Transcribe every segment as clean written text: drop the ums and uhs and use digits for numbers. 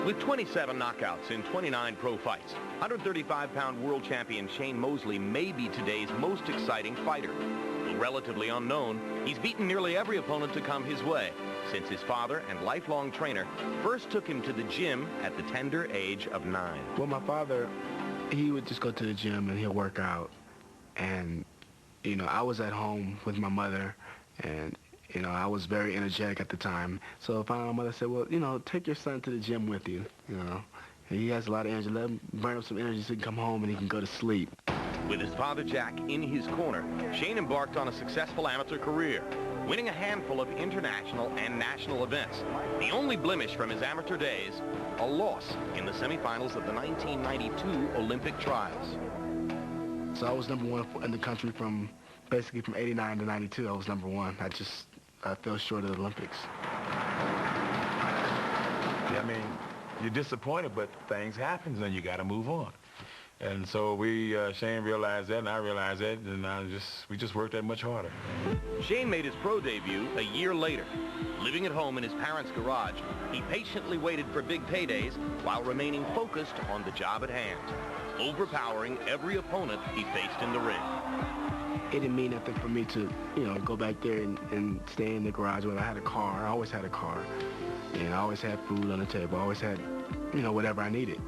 With 27 knockouts in 29 pro fights, 135-pound world champion Shane Mosley may be today's most exciting fighter. Though relatively unknown, he's beaten nearly every opponent to come his way, since his father and lifelong trainer first took him to the gym at the tender age of 9. Well, my father, he would just go to the gym and he'll work out. And, you know, I was at home with my mother, and you know, I was very energetic at the time. So finally my mother said, well, you know, take your son to the gym with you, you know. He has a lot of energy. Let him burn up some energy so he can come home and he can go to sleep. With his father Jack in his corner, Shane embarked on a successful amateur career, winning a handful of international and national events. The only blemish from his amateur days, a loss in the semifinals of the 1992 Olympic trials. So I was #1 in the country from basically from 89 to 92. I was #1. I fell short of the Olympics. Yeah, I mean, you're disappointed, but things happen, and you got to move on. And so Shane realized that, and I realized that, and we just worked that much harder. Shane made his pro debut a year later. Living at home in his parents' garage, he patiently waited for big paydays while remaining focused on the job at hand, overpowering every opponent he faced in the ring. It didn't mean nothing for me to, you know, go back there and stay in the garage when I had a car. I always had a car. And I always had food on the table. I always had, you know, whatever I needed.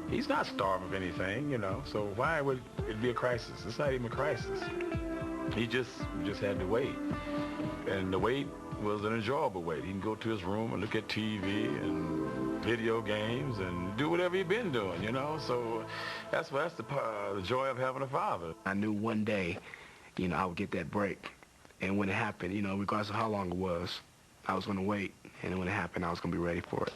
He's not starved of anything, you know, so why would it be a crisis? It's not even a crisis. He just had to wait. And the wait was an enjoyable wait. He can go to his room and look at TV and video games and do whatever he'd been doing, you know. So that's the joy of having a father. I knew one day, you know, I would get that break. And when it happened, you know, regardless of how long it was, I was going to wait. And when it happened, I was going to be ready for it.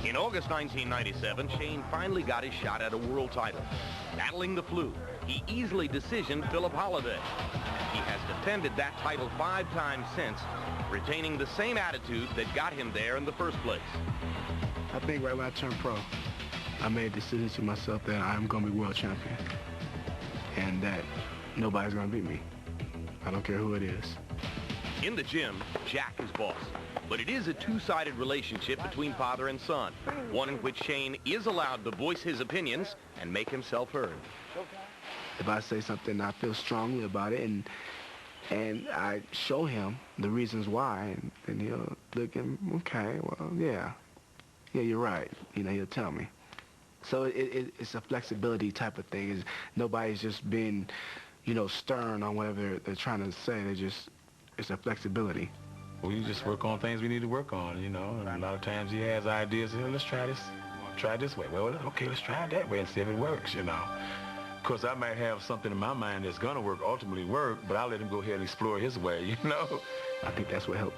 In August 1997, Shane finally got his shot at a world title. Battling the flu, he easily decisioned Philip Holliday. He has defended that title 5 times since, retaining the same attitude that got him there in the first place. I think right when I turned pro, I made a decision to myself that I'm going to be world champion. And that nobody's going to beat me. I don't care who it is. In the gym, Jack is boss. But it is a two-sided relationship between father and son, one in which Shane is allowed to voice his opinions and make himself heard. If I say something, I feel strongly about it, and I show him the reasons why, and he'll look and, okay, well, yeah, you're right. You know, he'll tell me. So it's a flexibility type of thing. Nobody's just being, you know, stern on whatever they're trying to say. It's a flexibility. We just work on things we need to work on, you know, and a lot of times he has ideas, you know, let's try this way. Well, okay, let's try it that way and see if it works, you know. Of course, I might have something in my mind that's going to work, ultimately work, but I'll let him go ahead and explore his way, you know. I think that's what helps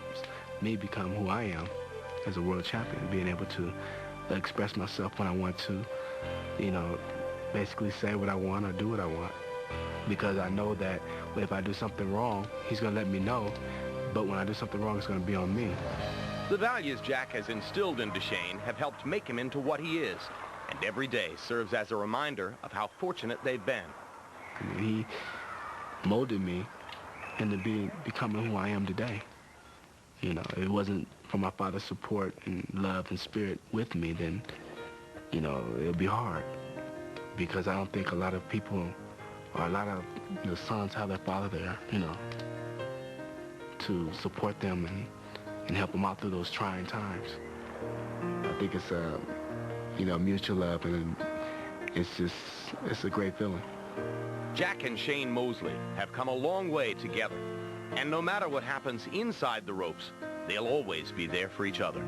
me become who I am as a world champion, being able to express myself when I want to, you know, basically say what I want or do what I want. Because I know that if I do something wrong, he's going to let me know. But when I do something wrong, it's going to be on me. The values Jack has instilled into Shane have helped make him into what he is, and every day serves as a reminder of how fortunate they've been. I mean, he molded me into becoming who I am today. You know, if it wasn't for my father's support and love and spirit with me, then, you know, it would be hard. Because I don't think a lot of people, or a lot of sons have their father there, you know, to support them and help them out through those trying times. I think it's mutual love, and it's a great feeling. Jack and Shane Mosley have come a long way together, and no matter what happens inside the ropes, they'll always be there for each other.